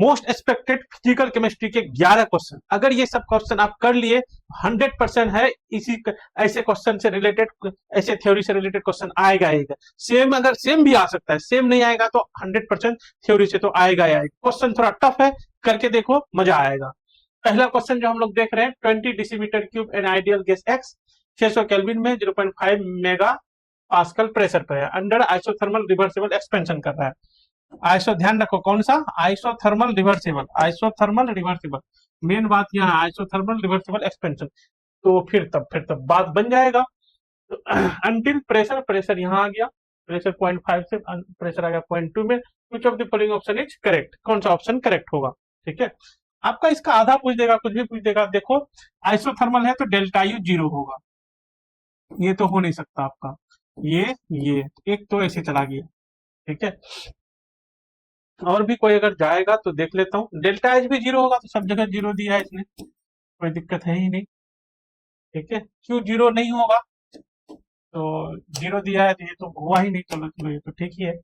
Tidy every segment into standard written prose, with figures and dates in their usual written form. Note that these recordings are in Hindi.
मोस्ट एक्सपेक्टेड फिजिकल केमिस्ट्री के 11 क्वेश्चन, अगर ये सब क्वेश्चन आप कर लिए 100% है इसी ऐसे क्वेश्चन से रिलेटेड, ऐसे थ्योरी से रिलेटेड क्वेश्चन आएगा आएगा। सेम अगर सेम भी आ सकता है, सेम नहीं आएगा तो 100% थ्योरी से तो आएगा ही आएगा। क्वेश्चन थोड़ा टफ है, करके देखो मजा आएगा। पहला क्वेश्चन जो हम लोग देख रहे हैं, 20 decimetre cube an ideal gas x 600 kelvin में 0.5 मेगा पास्कल प्रेशर पर है, अंडर आइसोथर्मल रिवर्सिबल एक्सपेंशन कर रहा है। आइसो ध्यान रखो कौन सा, isothermal reversible, isothermal reversible, main बात यहाँ आइसोथर्मल रिवर्सिबल एक्सपेंशन। तो फिर तब बात बन जाएगा। तो अंटिल प्रेशर, प्रेशर यहाँ आ गया, प्रेशर 0.5 से प्रेशर आ गया 0.2 में, which of the following option is correct, कौन सा ऑप्शन करेक्ट होगा। ठीक है, आपका इसका आधा पूछ देगा, कुछ भी पूछ देगा। देखो आइसोथर्मल है तो डेल्टा यू 0 होगा, ये तो हो नहीं सकता आपका, ये एक तो ऐसे चला गया। ठीक है, और भी कोई अगर जाएगा तो देख लेता हूँ। डेल्टा एच भी 0 होगा, तो सब जगह 0 दिया है इसने, कोई दिक्कत है ही नहीं। ठीक है, क्यों 0 नहीं होगा, तो 0 दिया है तो ये तो हुआ ही नहीं। चलो चलो, ये तो ठीक ही है।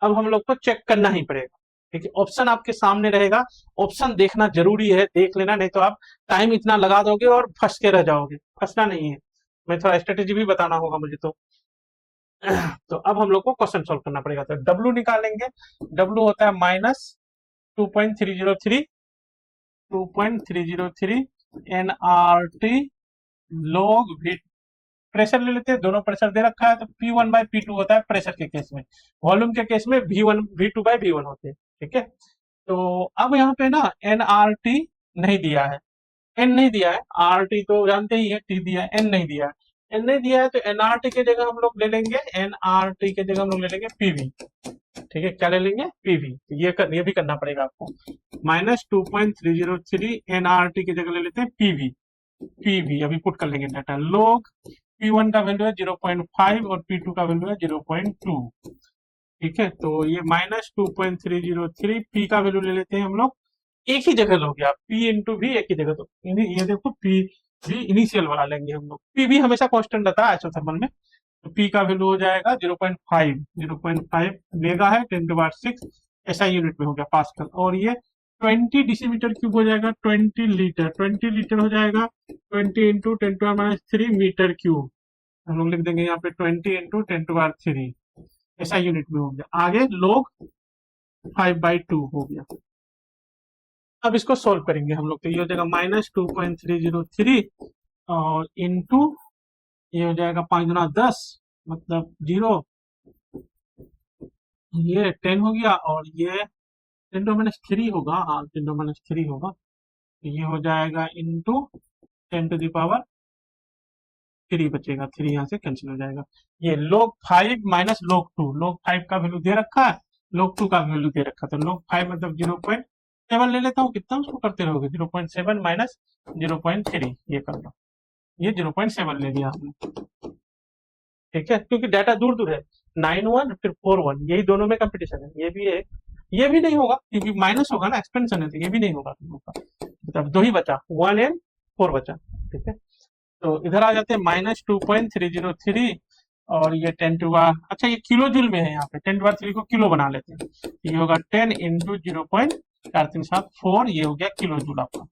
अब हम लोग को चेक करना ही पड़ेगा। ठीक है, ऑप्शन आपके सामने रहेगा, ऑप्शन देखना जरूरी है, देख लेना, नहीं तो आप टाइम इतना लगा दोगे और फंस के रह जाओगे। फंसना नहीं है, मैं थोड़ा स्ट्रेटेजी भी बताना होगा मुझे तो। तो अब हम लोग को क्वेश्चन सॉल्व करना पड़ेगा। तो डब्ल्यू निकालेंगे, डब्ल्यू होता है minus 2.303 nRT log V. Pressure ले लेते हैं, दोनों प्रेशर दे रखा है, तो P1 बाई P2 होता है प्रेशर के केस में, वॉल्यूम के केस में V2 बाई V1 होते हैं। ठीक है, तो अब यहाँ पे ना एनआरटी नहीं दिया है, एन नहीं दिया है, आरटी तो जानते ही है, टी दिया है, एन नहीं दिया है। एन नहीं दिया है तो एनआरटी के जगह हम लोग ले लेंगे, एनआरटी के जगह हम लोग ले लेंगे पीवी। ठीक है, क्या ले लेंगे, पीवी। तो ये भी करना पड़ेगा आपको, माइनस 2.303 एनआरटी की जगह ले लेते हैं पीवी। पीवी अभी पुट कर लेंगे डाटा, लोग P1 का वैल्यू है 0.5 और P2 का वैल्यू है 0.2। ठीक है, तो ये माइनस 2.303, पी का वैल्यू ले लेते हैं हम लोग, एक ही जगह लोगे आप, P इंटू भी एक ही जगह। तो ये देखो P भी इनिशियल वाला लेंगे हम लोग, P भी हमेशा कांस्टेंट रहता है आइसोथर्मल में। तो P का वैल्यू हो जाएगा 0.5 मेगा है 10⁻6 ऐसा यूनिट में हो गया पास्कल। और ये 20 डेसीमीटर क्यूब हो जाएगा, 20 लीटर हो जाएगा, 20 इंटू 10⁻³ मीटर क्यूब। हम लोग लिख देंगे यहाँ पे 20 इंटू 10⁻³ ऐसा यूनिट में हो गया। आगे लोग 5/2 हो गया। अब इसको सोल्व करेंगे हम लोग, तो ये हो जाएगा माइनस 2.303 और इंटू ये हो जाएगा 5 गुना 10 मतलब 0, ये 10 हो गया, और ये 10⁻³ होगा, हाँ 10⁻³ होगा। तो ये हो जाएगा इंटू 10⁻³ बचेगा, 3 यहाँ से कैंसिल हो जाएगा। ये log 5 माइनस log 2, log 5 का वैल्यू दे रखा है, log 2 का वैल्यू दे रखा है, तो log 5 मतलब 0.7 ले लेता हूँ, कितना उसको करते रहोगे, 0.7 माइनस 0.3, ये कर लो, ये 0.7 ले लिया हमने। ठीक है, क्योंकि डाटा दूर दूर है, 9 1 फिर 4 1, यही दोनों में कंपटीशन है। ये भी है, ये भी नहीं होगा क्योंकि माइनस होगा ना, एक्सपेंशन है, तो ये भी नहीं होगा तुम लोग का। मतलब 2 ही बचा, 1 एंड 4 बचा। ठीक है, तो इधर आ जाते हैं माइनस 2.303 और ये 10⁻, अच्छा ये किलो जूल में है, यहाँ पे 10⁻³ को किलो बना लेते हैं। ये होगा 10 इंटू 0.437 ये हो गया किलो जूल आपका।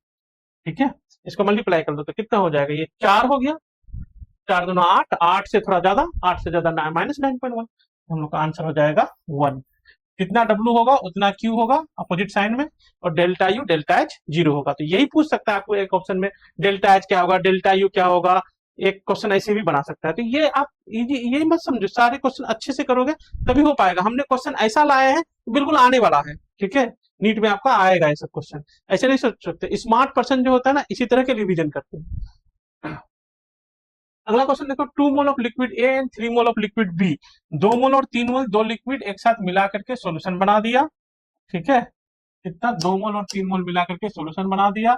ठीक है, इसको मल्टीप्लाई कर दो तो कितना हो जाएगा, ये 4 हो गया, 4 दूना 8, 8 से थोड़ा ज्यादा, 8 से ज्यादा माइनस 9.1, हम लोग का आंसर हो जाएगा 1। जितना डब्ल्यू होगा उतना क्यू होगा अपोजिट साइन में, और डेल्टा यू डेल्टा एच 0 होगा। तो यही पूछ सकता है आपको एक ऑप्शन में, डेल्टा एच क्या होगा, डेल्टा यू क्या होगा, एक क्वेश्चन ऐसे भी बना सकता है। तो ये आप ये मत समझो, सारे क्वेश्चन अच्छे से करोगे तभी हो पाएगा। हमने क्वेश्चन ऐसा लाया है बिल्कुल आने वाला है। ठीक है, नीट में आपका आएगा ऐसा क्वेश्चन, ऐसे नहीं सोच सकते। स्मार्ट पर्सन जो होता है ना, इसी तरह के रिविजन करते हैं। अगला क्वेश्चन देखो, 2 mole of liquid A and 3 mole of liquid B, 2 mole और 3 मोल दो लिक्विड एक साथ मिला करके सॉल्यूशन बना दिया। ठीक है, कितना, 2 मोल और 3 मोल मिला करके सॉल्यूशन बना दिया।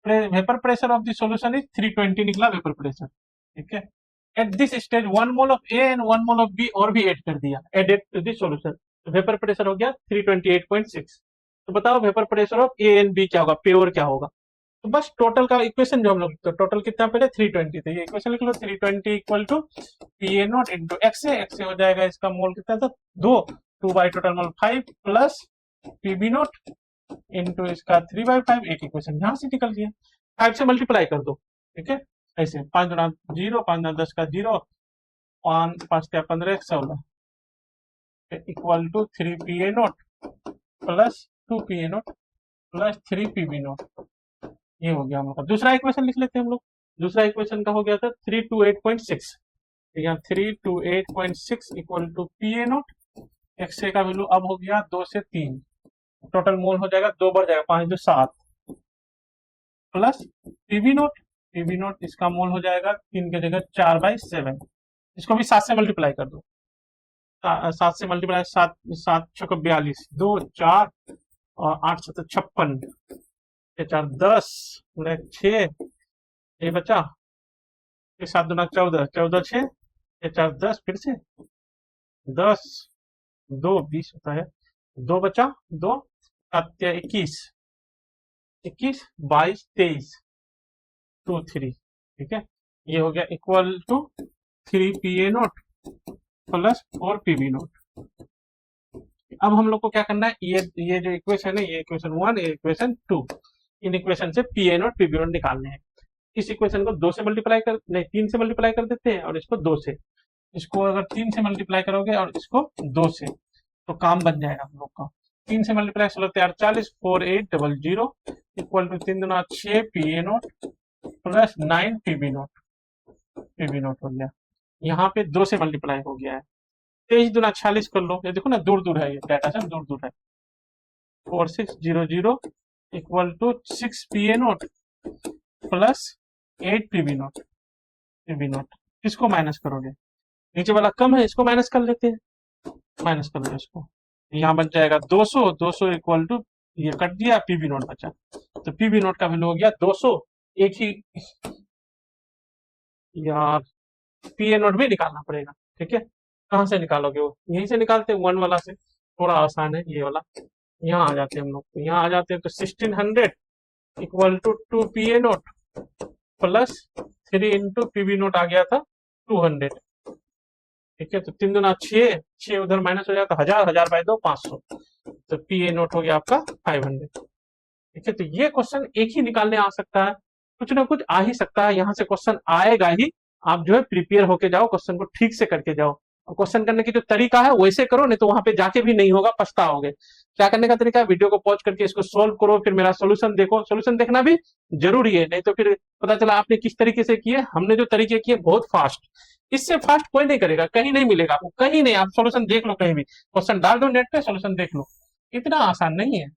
Vapour pressure of the solution is 320 निकला वेपर प्रेशर। ठीक है, at this stage 1 mole of A and 1 mole of B और भी ऐड कर दिया, added to the solution, vapour pressure हो गया 328.6। तो बताओ vapour pressure of A and B क्या होगा, प्योर क्या होगा। तो बस टोटल का इक्वेशन जो हम लोग, तो टोटल कितना पहले 320 थे, ये इक्वेशन लिख लो, 320 equal to P A naught into X से हो जाएगा, इसका मोल कितना था 2 2 by total mole 5 plus P B naught into इसका 3/5, एक इक्वेशन यहाँ से निकल गया। 5 से मल्टीप्लाई कर दो, ठीक है, ऐसे 5 गुना 0, 5 गुना 10 का 0, 5 5 क्या 15 16 equal to 3PA0 plus 2PA0 plus 3PB0। ये हो गया हम लोग का दूसरा इक्वेशन। लिख लेते हैं हम लोग। दूसरा इक्वेशन का हो गया था 328.6, यहाँ 328.6 इक्वल टू PA0। XA का वैल्यू अब हो गया 2 से 3, टोटल मोल हो जाएगा 2 बढ़ जाएगा 5 2 7 प्लस PB0 इसका मोल हो जाएगा 3 की जगह 4/7। इसको भी 7 से मल्टीप्लाई कर दो। 7 से मल्टीप्लाई 7 7 छक 42, 2 4 और 8 7 56, 4 10, 6 ये बचा, 7 दूना 14, 14 6 4 10, फिर से 10 2 20 होता है, 2 बचा 2 7 21 21 22 23 2 3, ठीक है। ये हो गया equal to 3PA0 plus 4PB0। अब हम लोग को क्या करना है, ये जो इक्वेशन है, ये इक्वेशन 1, ये इक्वेशन 2, इन इक्वेशन से PA0 PB0 निकालने हैं। इस इक्वेशन को 2 से मल्टीप्लाई कर, नहीं 3 से मल्टीप्लाई कर देते हैं, और इसको 2 से, इसको अगर 3 से मल्टीप्लाई करोगे और इसको 2 से, तो काम बन जाएगा हम लोग का। 3 से मल्टीप्लाई 16 3 40, 4800 इक्वल टू 3 दूना 6 PA0 प्लस 9 PB0 हो गया। यहाँ पे 2 से मल्टीप्लाई हो गया है। 23 दूना 46 कर लो, ये देखो ना दूर दूर है, ये डाटा से दूर दूर है। 4600 equal to 6 PA0 plus 8 PB0। इसको माइनस करोगे, नीचे वाला कम है, इसको माइनस कर लेते हैं, माइनस कर लो इसको। यहाँ बच जाएगा 200 इक्वल टू, ये कट दिया, PB0 बचा, तो PB0 का वैल्यू हो गया 200। एक ही यार PA0 भी निकालना पड़ेगा, ठीक है। कहाँ से निकालोगे, वो यहीं से निकालते हैं, 1 वाला से, थोड़ा आसान है ये वाला। यहाँ आ जाते हैं हम लोग, तो यहाँ आ जाते हैं, तो 1600 equal to 2PA0 plus 3 into PB0 आ गया था 200, ठीक है। तो 3 दूना 6, 6 उधर माइनस हो जाता, 1000 बाय 2 500, तो PA0 हो गया आपका 500, ठीक है। तो ये क्वेश्चन एक ही निकालने आ सकता है, कुछ ना कुछ आ ही सकता है, यहाँ से क्वेश्चन आएगा ही। आप जो है प्रिपेयर होके जाओ, क्वेश्चन को ठीक से करके जाओ, और क्वेश्चन करने की जो तरीका है वैसे करो, नहीं तो वहां पे जाके भी नहीं होगा, पछताओगे। क्या करने का तरीका है, वीडियो को पॉज करके इसको सोल्व करो, फिर मेरा सोल्यूशन देखो। सोल्यूशन देखना भी जरूरी है, नहीं तो फिर पता चला आपने किस तरीके से किए, हमने जो तरीके किए बहुत फास्ट, इससे फास्ट कोई नहीं करेगा, कहीं नहीं मिलेगा आपको, कहीं नहीं। आप सोल्यूशन देख लो, कहीं भी क्वेश्चन डाल दो नेट पे, सोल्यूशन देख लो, इतना आसान नहीं है।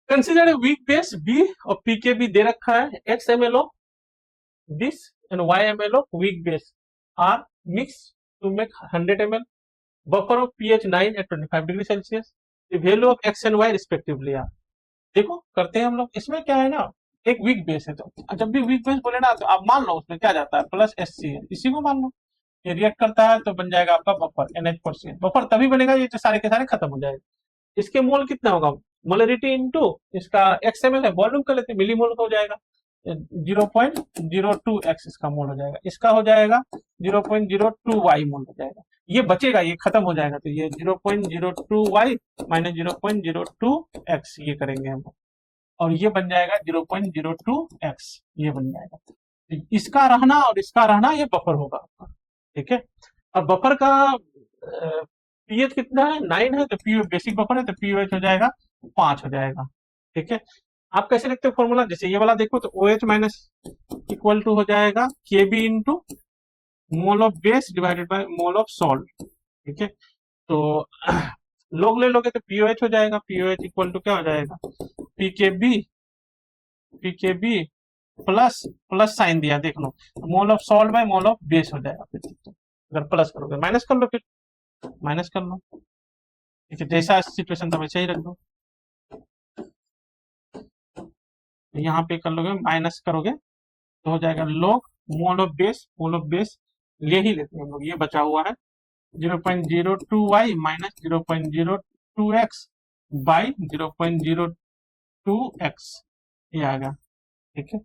Consider a weak base B और PKB दे रखा है, XMLO this and YMLO weak base are mixed to make 100 ml buffer of pH 9 at 25 degree Celsius, the value of X and Y respectively are। देखो करते हैं हम लोग। इसमें क्या है ना, एक वीक बेस है, तो जब भी वीक बेस बोले ना, तो आप मान लो उसमें क्या जाता है, प्लस SC है, इसी को मान लो। ये रिएक्ट करता है तो बन जाएगा आपका बफर NH4CN। बफर तभी बनेगा ये जो सारे के सारे खत्म हो जाएगा। इसके मोल कितना होगा, मोलरिटी इंटू इसका XML है, वॉल्यूम कर लेते, मिलीमोल हो जाएगा, 0.02x इसका मोल हो जाएगा, इसका हो जाएगा 0.02y मोल हो जाएगा। ये बचेगा, ये खत्म हो जाएगा, तो ये 0.02y माइनस 0.02x ये करेंगे हम, और ये बन जाएगा 0.02x, ये बन जाएगा। तो इसका रहना और इसका रहना ये बफर होगा आपका, ठीक है। और बफर का पीएच कितना है, 9 है, तो पीओ बेसिक बफर है, तो पीओएच हो जाएगा 5 हो जाएगा, ठीक है। आप कैसे लिखते हो फॉर्मूला, जैसे ये वाला देखो, तो OH माइनस इक्वल टू हो जाएगा KB into mole of base divided by mole of salt, ठीक है। तो लोग ले लोगे तो POH हो जाएगा, POH इक्वल टू क्या हो जाएगा, PKB प्लस प्लस साइन दिया, देख लो, mole of salt by mole of base हो जाएगा। फिर तो अगर प्लस करोगे, माइनस कर लो, फिर माइनस कर लो, ठीक है। जैसा सिचुएशन था वैसे ही रख दो, यहाँ पे कर लोगे, माइनस करोगे तो हो जाएगा log mole of base, mole of base ले ही लेते हैं हम लोग, ये बचा हुआ है 0.02y minus 0.02x by 0.02x, ये आ गया, ठीक है।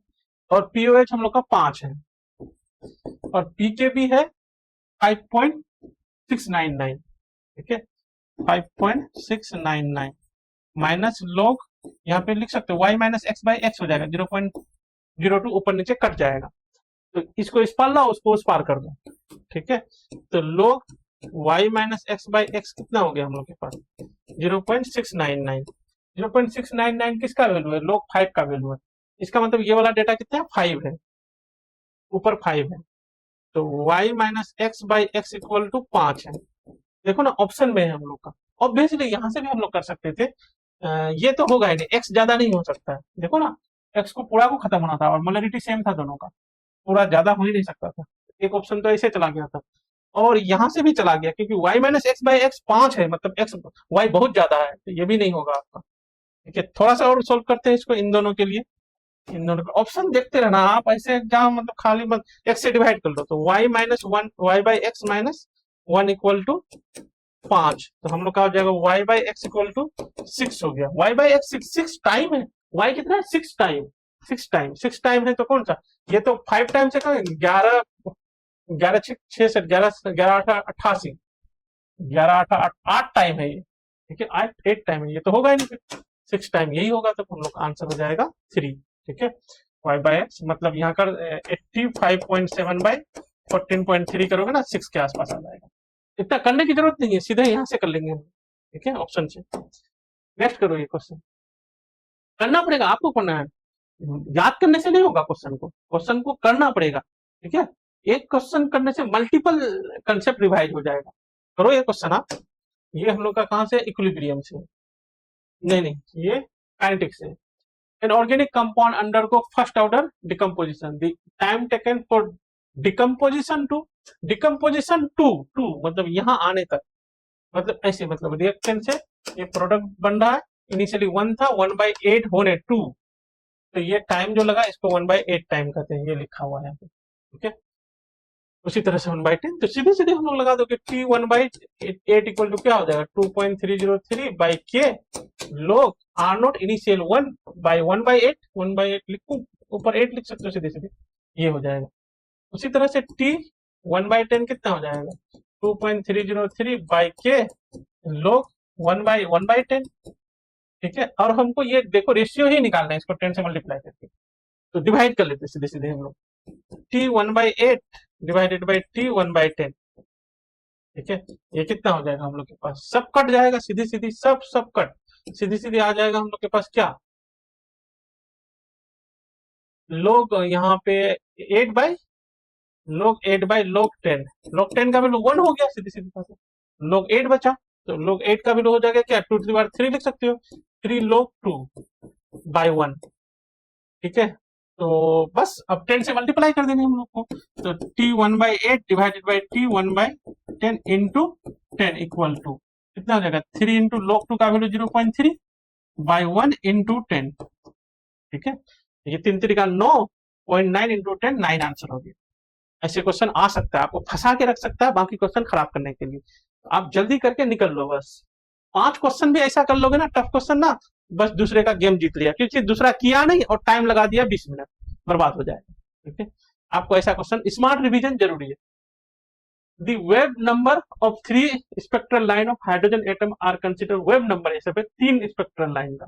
और POH हम लोग का 5 है, और PKB है 5.699, ठीक है, 5.699 माइनस लॉग, यहाँ पे लिख सकते हो y minus x by x हो जाएगा, 0.02 ऊपर नीचे कट जाएगा, तो इसको इस पार लाओ, उसको उस पार कर दो, ठीक है। तो log y minus x by x कितना हो गया हम लोग के पास 0.699। 0.699 किसका वैल्यू है, log 5 का वैल्यू है। इसका मतलब ये वाला डेटा कितना है 5 है, ऊपर 5 है, तो y minus x by x equal to 5 है। देखो ना ऑप्शन में है हम लोग का, ऑब्वियसली यहाँ से भी हम लोग कर सकते थे, ये तो होगा ही नहीं, x ज्यादा नहीं हो सकता है, देखो ना x को पूरा को खत्म होना था और मोलरिटी सेम था दोनों का, पूरा ज्यादा हो ही नहीं सकता था, एक ऑप्शन तो ऐसे चला गया था, और यहाँ से भी चला गया क्योंकि y minus x by x 5 है, मतलब x y बहुत ज्यादा है, तो ये भी नहीं होगा आपका, ठीक है। थोड़ा सा और सोल्व करते हैं इसको इन दोनों के लिए, इन दोनों का ऑप्शन देखते रहना आप, ऐसे एग्जाम मतलब खाली मत, x से डिवाइड कर लो, तो y minus one y by x minus 1 equal to 5, तो हम लोग का हो जाएगा y by x equal to 6 हो गया, y बाई एक्स 6 टाइम है, y कितना है 6 टाइम है, तो कौन सा, ये तो 5 टाइम से कम, 11 11 6 से 11 11 88, 11 8 टाइम है ये, ठीक है, 8 टाइम है, ये तो होगा ही नहीं, फिर 6 टाइम यही होगा, तो हम लोग आंसर हो जाएगा 3, ठीक है। y बाई एक्स मतलब यहाँ कर 85.7 बाई 14.3 करोगे ना 6 के आसपास आ जाएगा, इतना करने की जरूरत नहीं है, सीधे यहाँ से कर लेंगे हम, ठीक है, ऑप्शन से। नेक्स्ट करो, ये क्वेश्चन करना पड़ेगा आपको, करना है, याद करने से नहीं होगा, क्वेश्चन को करना पड़ेगा, ठीक है। एक क्वेश्चन करने से मल्टीपल कंसेप्ट रिवाइज हो जाएगा। करो ये क्वेश्चन आप, ये हम लोग का कहाँ से, इक्विलिब्रियम से, नहीं ये काइनेटिक्स से। An organic compound undergo first order decomposition. The time taken for decomposition to मतलब यहाँ आने तक, मतलब ऐसे, मतलब रिएक्शन से ये प्रोडक्ट बन रहा है, इनिशियली 1 था, 1/8 होने 2, तो ये टाइम जो लगा इसको 1/8 टाइम कहते हैं, ये लिखा हुआ है यहाँ पे, ठीक है। उसी तरह से 1/10, तो सीधे सीधे हम लोग लगा दो कि t 1/8 इक्वल टू क्या हो जाएगा 2.303 बाई के log r नॉट इनिशियल 1/8 लिखो, ऊपर 8 लिख सकते हो सीधे सीधे, ये हो जाएगा। उसी तरह से t 1/10 कितना हो जाएगा 2.303 बाई के log 1/10, ठीक है। और हमको ये देखो रेशियो ही निकालना है, इसको 10 से मल्टीप्लाई करके, तो डिवाइड कर लेते सीधे सीधे हम लोग, t 1/8 डिवाइडेड बाई t 1/10, ठीक है। ये कितना हो जाएगा हम लोग के पास, सब कट जाएगा, सीधी सीधी सब कट, सीधी सीधी आ जाएगा हम लोग के पास क्या, लोग यहाँ पे 8 बाई log 10 का वैल्यू 1 हो गया, सीधी सीधी बात है, log 8 बचा, तो log 8 का वैल्यू हो जाएगा क्या 2 to the power 3 लिख सकते हो, 3 log 2 बाई 1, ठीक है। तो बस अब 10 से मल्टीप्लाई कर देंगे हम लोग को, तो t 1/8 divided by t 1/10 into 10 equal to कितना हो जाएगा 3 इंटू log 2 का वैल्यू 0.3 बाई 1 इंटू 10, ठीक है। ये 3 3 का 9.9 इंटू 10 9 आंसर हो गया। ऐसे क्वेश्चन आ सकता है, आपको फंसा के रख सकता है बाकी क्वेश्चन खराब करने के लिए, आप जल्दी करके निकल लो, बस 5 क्वेश्चन भी ऐसा कर लोगे ना, टफ क्वेश्चन ना, बस दूसरे का गेम जीत लिया, क्योंकि दूसरा किया नहीं और टाइम लगा दिया 20 मिनट, बर्बाद हो जाएगा, ठीक है। आपको ऐसा क्वेश्चन, स्मार्ट रिवीजन जरूरी है। The wave number of 3 spectral line of hydrogen atom are consider, wave number है सब 3 स्पेक्ट्रल लाइन का,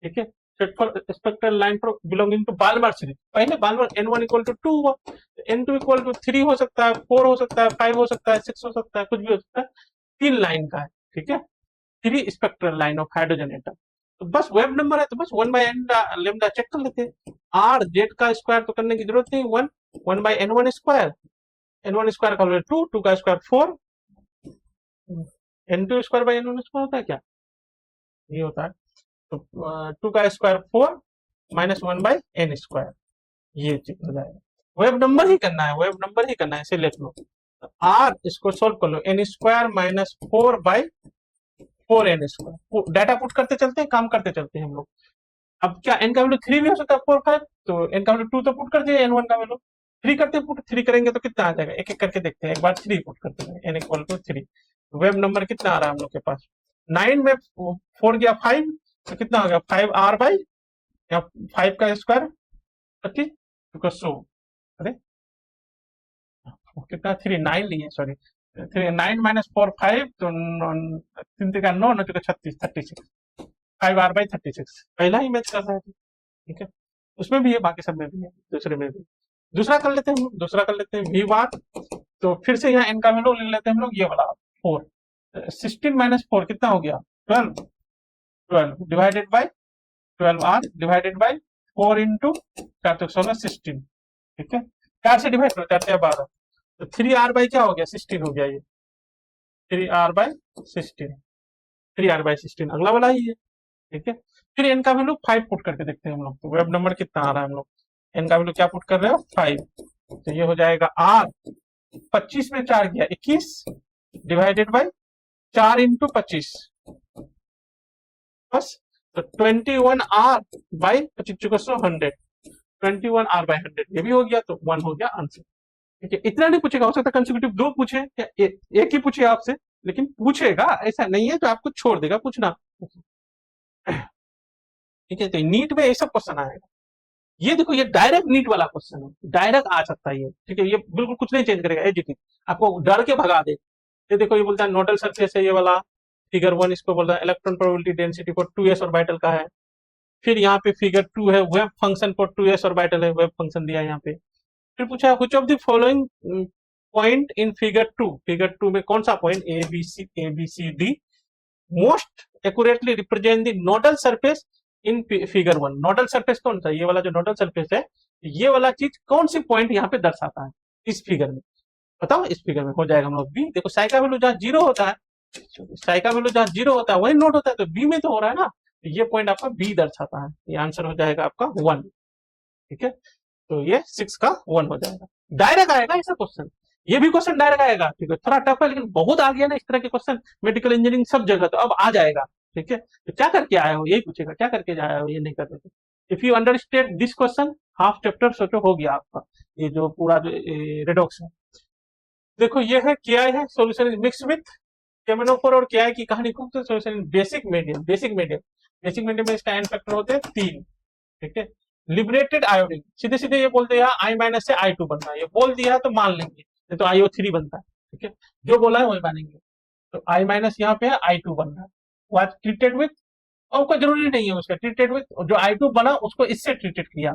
ठीक है। Set for spectral line for belonging to Balmer series, पहले बाल्मर n1 इक्वल टू 2 हुआ, n2 इक्वल टू 3 हो सकता है, 4 हो सकता है, 5 हो सकता है, 6 हो सकता है, कुछ भी हो सकता है, 3 लाइन का है, ठीक है, 3 spectral line of hydrogen atom, तो बस वेव नंबर है, तो बस 1/n लेमडा चेक कर लेते हैं, आर जेड का स्क्वायर तो करने की जरूरत नहीं, 1/n1 स्क्वायर, n1 स्क्वायर का वैल्यू 2, 2 का square 4, n2 square by n1 square होता है क्या, ये होता है, तो 2 का स्क्वायर 4 माइनस 1/n स्क्वायर, ये चीज हो जाएगा। वेब नंबर ही करना है, वेब नंबर ही करना है, इसे लिख लो, आर इसको सोल्व कर लो, n square minus 4/4n square, data put करते चलते हैं, काम करते चलते हैं हम लोग। अब क्या n का वैल्यू 3 भी हो सकता है, 4 5, तो n का वैल्यू 2 तो पुट कर दिया, n1 का वैल्यू 3 करते पुट, 3 करेंगे तो कितना आ जाएगा, एक एक करके देखते हैं, एक बार 3 पुट करते हैं, n equal to 3, wave number कितना आ रहा है हम लोग के पास 9 में 4 गया 5, तो कितना हो गया 5r बाई, या 5 का स्क्वायर 25, बिकॉज सो, अरे कितना 3 9 लिए, सॉरी 3 9 माइनस 4 5, तो 3 का 9 9 36 36, 5r/36 पहला ही मैच कर रहा है, ठीक है। उसमें भी है, बाकी सब में भी है, दूसरे में भी। दूसरा कर लेते हैं हम, दूसरा कर लेते हैं v1। तो फिर से यहाँ n का वैल्यू ले लेते हैं हम लोग, ये वाला 4। 16 - 4 कितना हो गया? 12। 12 divided by 12r divided by 4 into 4 16 16, ठीक है। 4 से डिवाइड करो, 4 से 12, तो 3r/, क्या हो गया? 16 हो गया ये, 3r/16, 3r/16 अगला वाला ही है, ठीक है। फिर n का वैल्यू 5 पुट करके देखते हैं हम लोग, तो वेब नंबर कितना आ रहा है हम लोग, n का वैल्यू क्या पुट कर रहे हो? 5। तो ये हो जाएगा r, 25 में 4 गया 21 डिवाइडेड बाई 4 इंटू 25, बस। तो 21r/25 21r/100 ये भी हो गया, तो 1 हो गया आंसर, ठीक है। इतना नहीं पूछेगा, हो सकता है कंसेक्यूटिव 2 पूछे या एक ही पूछे आपसे, लेकिन पूछेगा, ऐसा नहीं है तो आपको छोड़ देगा पूछना, ठीक है। तो नीट में ये सब क्वेश्चन आएगा। ये देखो, ये डायरेक्ट नीट वाला क्वेश्चन है, डायरेक्ट आ सकता है ये, ठीक है। ये बिल्कुल कुछ नहीं चेंज करेगा, एजीटी आपको डर के भगा दे। ये देखो, ये बोलता है नोडल सरफेस है ये वाला, फिगर 1 इसको बोलता है electron probability density for 2s orbital का है। फिर यहाँ पे फिगर 2 है, wave function for 2s orbital है, वेव फंक्शन दिया है यहाँ पे। फिर पूछा है which of the following point in figure 2, figure 2 में कौन सा point A B C D most accurately represent the nodal surface in figure 1। Nodal surface कौन सा? ये वाला जो नोडल सरफेस है, ये वाला चीज कौन सी पॉइंट यहाँ पे दर्शाता है इस फिगर में, बताओ। इस फिगर में हो जाएगा हम लोग बी। देखो साई का वैल्यू जहाँ 0 होता है, साई का वैल्यू जहाँ 0 होता है वही नोट होता है, तो बी में तो हो रहा है ना, तो ये पॉइंट आपका बी दर्शाता है, ये आंसर हो जाएगा आपका 1, ठीक है। तो ये 6 का 1 हो जाएगा, डायरेक्ट आएगा ऐसा क्वेश्चन। ये भी क्वेश्चन डायरेक्ट आएगा, ठीक है। थोड़ा टफ है, लेकिन बहुत आ गया ना इस तरह के क्वेश्चन मेडिकल इंजीनियरिंग सब जगह, तो अब आ जाएगा, ठीक है। तो क्या करके आया हो, यही पूछेगा, क्या करके आया हो, ये नहीं कर देते। If you understand this question, half chapter सोचो हो गया आपका, ये जो पूरा जो रेडॉक्स है। देखो ये है क्या है, सॉल्यूशन इज मिक्स विथ केमेनोफोर और क्या है की कहानी खूब, तो solution basic medium, basic medium, basic medium में इसका एन फैक्टर होते हैं 3, ठीक है। लिबरेटेड आयोडीन, सीधे सीधे ये बोलते हैं I- से I2 बनना है, ये बोल दिया तो मान लेंगे, नहीं तो IO3 बनता है, ठीक है। जो बोला है वही मानेंगे। तो I- यहाँ पे है, I2 बनना है, वो ट्रीटेड विथ, और उसका जरूरी नहीं है उसका ट्रीटेड विथ, जो I2 बना उसको इससे ट्रीटेड किया,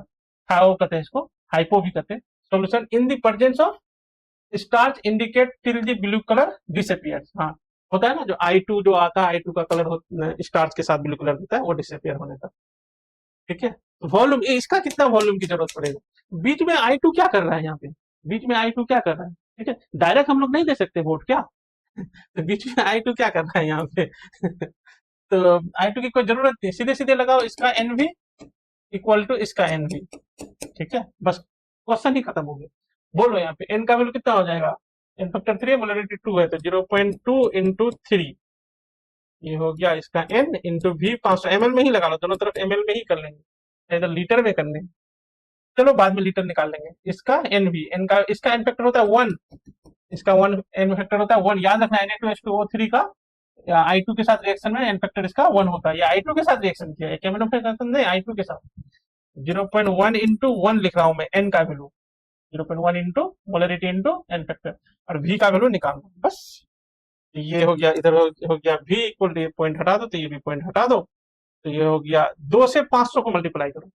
हाइपो कहते हैं इसको, हाइपो भी कहते हैं। Solution in the presence of starch indicate till the blue colour disappears. हाँ, होता है ना, जो I2 जो आता है, I2 का कलर स्टार्च के साथ ब्लू कलर होता है, वो डिसअपियर होने का, ठीक है। वॉल्यूम, इसका कितना वॉल्यूम की जरूरत पड़ेगा? बीच में I2 क्या कर रहा है यहाँ पे, बीच में I2 क्या कर रहा है, ठीक है। डायरेक्ट हम लोग नहीं दे सकते वोट क्या, तो बीच में I2 क्या कर रहा है यहाँ पे तो I2 की कोई जरूरत नहीं, सीधे सीधे लगाओ इसका NV इक्वल टू इसका NV, ठीक है, बस क्वेश्चन ही खत्म हो गया। बोलो यहाँ पे n का वैल्यू कितना हो जाएगा, n फैक्टर 3 है, मोलरिटी 2 है, तो 0.2 इंटू 3, ये हो गया इसका n इंटू v। 500 ml में ही लगा लो, दोनों तरफ ml में ही कर लेंगे, इधर लीटर में करने, चलो बाद में लीटर निकाल लेंगे। इसका NV, n का, इसका n फैक्टर होता है 1, इसका 1 n फैक्टर होता है 1, याद रखना Na2H2O3 का I2 के साथ रिएक्शन में n फैक्टर इसका 1 होता है, ये I2 के साथ रिएक्शन किया है, केमिनो रिएक्शन नहीं, I2 के साथ। 0.1 इंटू 1 लिख रहा हूं मैं, n का value 0.1 into molarity into n factor, और v का वैल्यू निकालना, बस। ये हो गया, इधर हो गया v इक्वल टू, पॉइंट हटा दो, तो ये भी पॉइंट हटा दो, तो ये हो गया 2 से 500 को मल्टीप्लाई करो,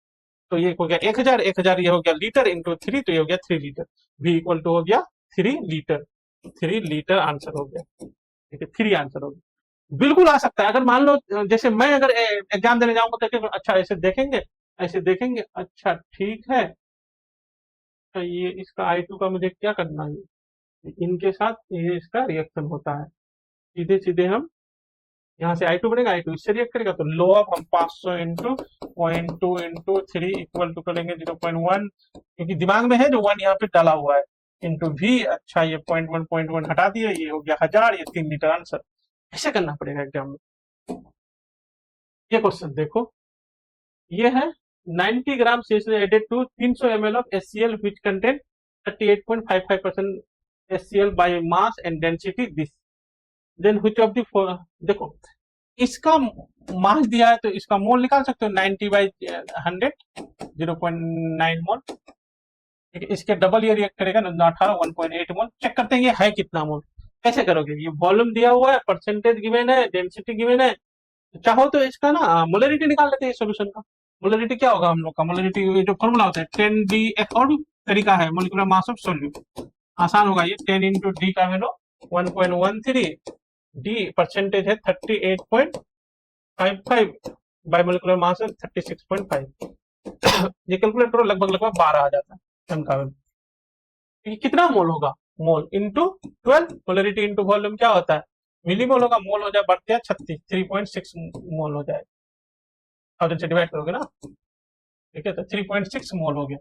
तो ये हो गया 1000, 1000 ये हो गया लीटर इंटू 3, तो ये हो गया 3 लीटर, v इक्वल टू हो गया 3 लीटर, 3 लीटर आंसर हो गया, ठीक है, 3 आंसर हो गया। बिल्कुल आ सकता है, अगर मान लो जैसे मैं अगर एग्जाम देने जाऊंगा तो अच्छा ऐसे देखेंगे, ऐसे देखेंगे, अच्छा ठीक है, तो ये इसका I2 का मुझे क्या करना है, इनके साथ ये इसका रिएक्शन होता है, सीधे सीधे हम यहाँ से I2 बनेगा, I2 इससे रिएक्ट करेगा, तो लो ऑफ हम 500 इंटू 0.2 इंटू 3 इक्वल टू करेंगे 0.1, क्योंकि दिमाग में है जो 1 यहाँ पे डाला हुआ है, इंटू v। अच्छा ये 0.1 हटा दिए, ये हो गया 1000, ये 3 लीटर आंसर। ऐसे करना पड़ेगा एग्जाम में। ये क्वेश्चन देखो, ये है 90 gram CHL added to 300 ml of HCl which contain 38.55% HCl by mass and density this, then which of the देखो इसका मास दिया है, तो इसका मोल निकाल सकते हो, 90/100 0.9 मोल, ठीक है। इसके डबल ये रिएक्ट करेगा ना, 18 1.8 मोल। चेक करते हैं ये है कितना मोल, कैसे करोगे, ये वॉल्यूम दिया हुआ है, परसेंटेज गिवन है, डेंसिटी गिवन है, चाहो तो इसका ना मोलरिटी निकाल लेते हैं सोल्यूशन का। मोलरिटी क्या होगा हम लोग का, मोलरिटी ये जो फॉर्मूला होता है 10d, एक और भी तरीका है, मोलिकुलर मास ऑफ सोल्यूट। आसान होगा ये, 10 इंटू डी का वैल्यू 1.13, डी परसेंटेज है 38.55, बाय मोलिकुलर मास है 36.5। ये कैलकुलेट करो, लगभग लगभग 12 आ जाता है एम का वैल्यू। ये कितना मोल होगा, mole into 12, molarity into volume क्या होता है, मिलीमोल होगा, मोल हो जाए बढ़ते हैं 36, 3.6 मोल हो जाए, 1000 से डिवाइड करोगे ना, ठीक है, तो 3.6 मोल हो गया।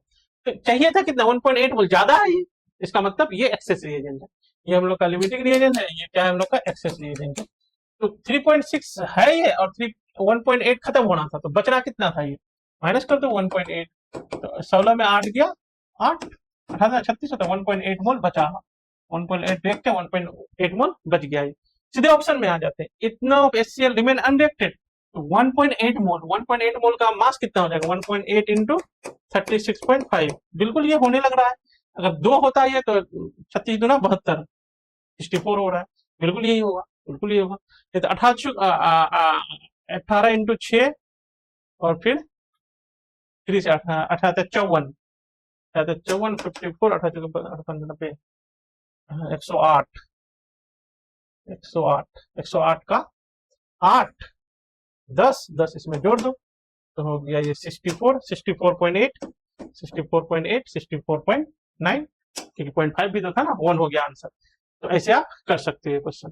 तो चाहिए था कितना, 1.8 मोल, ज्यादा है ये, इसका मतलब ये एक्सेस रिएजेंट है, ये हम लोग का लिमिटिंग रिएजेंट है, ये क्या है हम लोग का एक्सेस रिएजेंट है। तो 3.6 है ये, और 1.8 खत्म होना था, तो बचना कितना था ये, माइनस कर दो 1.8, तो 16 में 8 गया, 8 18 36 होता, 1.8 मोल बचा, 1.8 देख के 1.8 मोल बच गया। सीधे ऑप्शन में आ जाते हैं, इतना ऑफ HCl रिमेन अनरिएक्टेड, तो 1.8 मोल, 1.8 मोल का मास कितना हो जाएगा, 1.8 इंटू 36.5, बिल्कुल ये होने लग रहा है। अगर 2 होता है ये तो 36 दूना 72, 64 हो रहा है, बिल्कुल यही होगा, बिल्कुल यही होगा। ये तो 18 इंटू 6, और फिर 3 से 18 54, 54 54 18 90, 108, 108, 108 का 8, 10 10 इसमें जोड़ दो, तो हो गया ये 64, 64.8, 64.8, 64.9, क्योंकि 0.5 भी तो था ना, 1 हो गया आंसर। तो ऐसे आप कर सकते हो क्वेश्चन।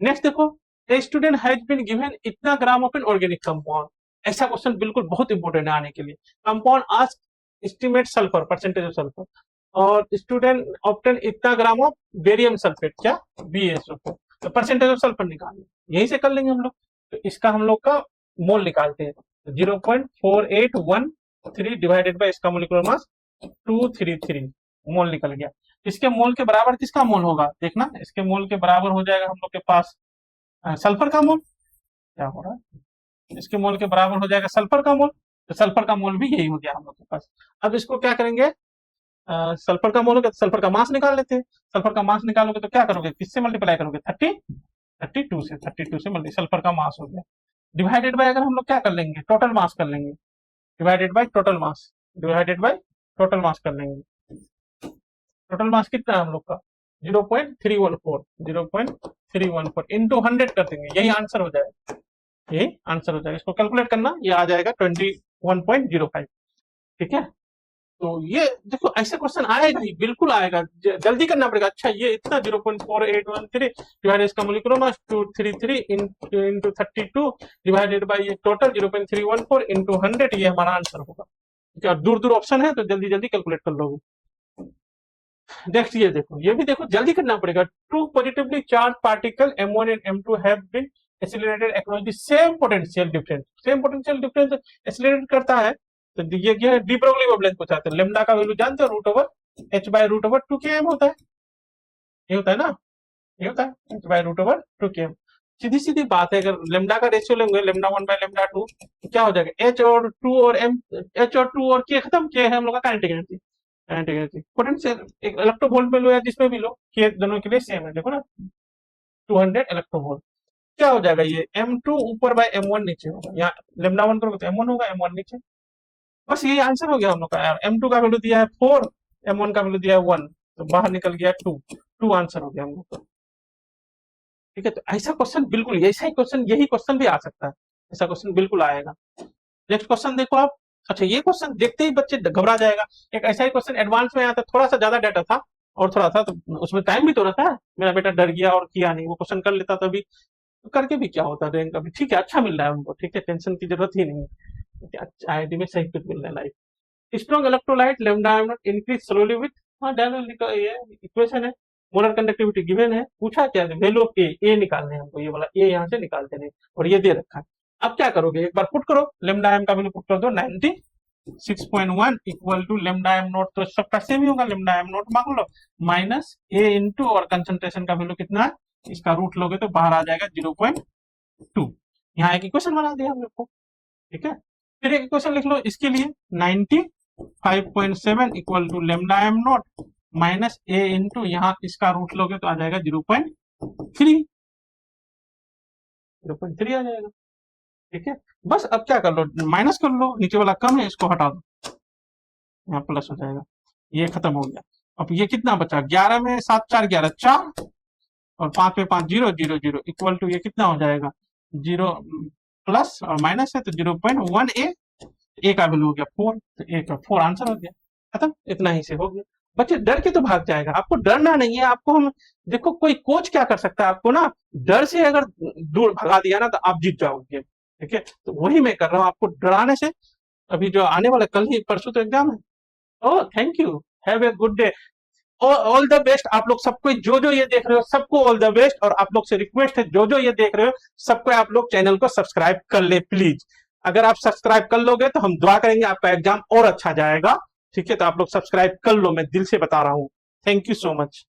नेक्स्ट देखो, a student has been given इतना gram of an organic compound, ऐसा क्वेश्चन बिल्कुल बहुत इंपॉर्टेंट है आने के लिए। Compound ask estimate sulphur, percentage of sulphur, और स्टूडेंट ऑप्टेन इतना ग्राम ऑफ बेरियम सल्फेट, क्या BaSO4, तो परसेंटेज ऑफ सल्फर निकालना, यहीं से कर लेंगे हम लोग। तो इसका हम लोग का मोल निकालते हैं, 0.4813 डिवाइडेड बाय इसका मोलिकुलर मास 233, मोल निकल गया। इसके मोल के बराबर किसका मोल होगा, देखना, इसके मोल के बराबर हो जाएगा हम लोग के पास सल्फर का मोल, क्या हो रहा है, इसके मोल के बराबर हो जाएगा सल्फर का मोल, तो सल्फर का मोल भी यही हो गया हम लोग के पास। अब इसको क्या करेंगे, सल्फर का मोल हो गया तो सल्फर का मास निकाल लेते हैं। सल्फर का मास निकालोगे तो क्या करोगे, किससे मल्टीप्लाई करोगे, 32 से, 32 से मल्टी, सल्फर का मास हो गया, डिवाइडेड बाय, अगर हम लोग क्या कर लेंगे, टोटल मास कर लेंगे, divided by total mass, divided by total mass कर लेंगे। टोटल मास कितना है हम लोग का, 0.314, 0.314 इंटू 100 कर देंगे, यही आंसर हो जाएगा, यही आंसर हो जाएगा। इसको कैलकुलेट करना, ये आ जाएगा 21.05, ठीक है। तो ये देखो, ऐसे क्वेश्चन आएगा ही, बिल्कुल आएगा, जल्दी करना पड़ेगा। अच्छा, ये इतना 0.4813 डिवाइडेड इसका molecular mass 233 into 32 divided by ये टोटल 0.314 इंटू 100, ये हमारा आंसर होगा। क्या दूर दूर ऑप्शन है, तो जल्दी जल्दी कैलकुलेट कर लोगे। नेक्स्ट ये देखो, ये भी देखो, जल्दी करना पड़ेगा। Two positively charge particle M1 and M2 have been accelerated across the same potential difference, same potential difference accelerate करता है, तो ये डी ब्रोगली वेवलेंथ पूछा था। लेमडा का वैल्यू जानते हो, root over h by root over 2km होता है, ये होता है ना, ये होता है h by root over 2km। सीधी सीधी बात है, अगर लेमडा का रेशियो लेंगे, लेमडा 1 बाय लेमडा 2, तो क्या हो जाएगा, h और 2 और m, h और 2 और k खत्म, k है हम लोग का kinetic energy, kinetic energy potential, एक इलेक्ट्रोवोल्ट में लो या जिसमें भी लो, k दोनों के लिए सेम है, देखो ना, 200 इलेक्ट्रोवोल्ट। क्या हो जाएगा, ये m2 ऊपर बाय m1 नीचे होगा, यहाँ लेमडा 1 करोगे तो m1 होगा, m1 नीचे, बस यही आंसर हो गया हम लोग का यार। M2 का वैल्यू दिया है 4, M1 का वैल्यू दिया है 1, तो बाहर निकल गया 2, 2 आंसर हो गया हम लोग का, ठीक है। तो ऐसा क्वेश्चन बिल्कुल, ऐसा ही क्वेश्चन, यही क्वेश्चन भी आ सकता है, ऐसा क्वेश्चन बिल्कुल आएगा। नेक्स्ट क्वेश्चन देखो आप, अच्छा, ये क्वेश्चन देखते ही बच्चे घबरा जाएगा। एक ऐसा ही क्वेश्चन एडवांस में आया था, थोड़ा सा ज्यादा डाटा था और थोड़ा था, तो उसमें टाइम भी तो रहता है, मेरा बेटा डर गया और किया नहीं, वो क्वेश्चन कर लेता तो अभी, करके भी क्या होता, रैंक अभी ठीक है, अच्छा मिल रहा है उनको, ठीक है, टेंशन की जरूरत ही नहीं है, IIT में सही कुछ मिल रहा है life. Strong electrolyte lambda M not increase slowly with, हाँ ये इक्वेशन है, मोलर कंडक्टिविटी गिवन है, पूछा क्या है, वैल्यू ऑफ ए निकालने हैं हमको, ये वाला ए यहाँ से निकालते नहीं, और ये दे रखा है। अब क्या करोगे, एक बार पुट करो, लैम्डा एम का वैल्यू पुट कर दो, 96.1 equal to lambda M naught, तो सबका सेम ही होगा, लैम्डा एम नॉट मांग लो, माइनस ए इंटू, और कंसंट्रेशन का वैल्यू कितना है, इसका रूट लोगे तो बाहर आ जाएगा 0.2, यहाँ एक इक्वेशन बना दिया हम लोग को, ठीक है। फिर एक इक्वेशन लिख लो इसके लिए, 95.7 equal to lambda M naught minus A into, यहाँ इसका रूट लोगे तो आ जाएगा 0.3, 0.3 आ जाएगा। ठीक है, बस अब क्या कर लो, माइनस कर लो, नीचे वाला कम है इसको हटा दो, यहाँ प्लस हो जाएगा, ये खत्म हो गया। अब ये कितना बचा, 11 में 7 4 11 4, और 5 में 5 0 0 0 इक्वल टू ये कितना हो जाएगा, 0 प्लस और माइनस है तो 0.1 ए का वैल्यू हो गया 4, तो ए का 4 आंसर हो गया, खत्म, इतना ही से हो गया। बच्चे डर के तो भाग जाएगा, आपको डरना नहीं है, आपको हम देखो कोई कोच क्या कर सकता है, आपको ना डर से अगर दूर भगा दिया ना तो आप जीत जाओगे, ठीक है, तो वही मैं कर रहा हूँ आपको डराने से। अभी जो आने वाला कल ही परसों तो एग्जाम है। Oh thank you, have a good day, all the best आप लोग सबको, जो जो ये देख रहे हो सबको ऑल द बेस्ट, और आप लोग से रिक्वेस्ट है जो जो ये देख रहे हो सबको आप लोग चैनल को सब्सक्राइब कर ले प्लीज। अगर आप सब्सक्राइब कर लोगे तो हम दुआ करेंगे आपका एग्जाम और अच्छा जाएगा, ठीक है, तो आप लोग सब्सक्राइब कर लो, मैं दिल से बता रहा हूँ। Thank you so much.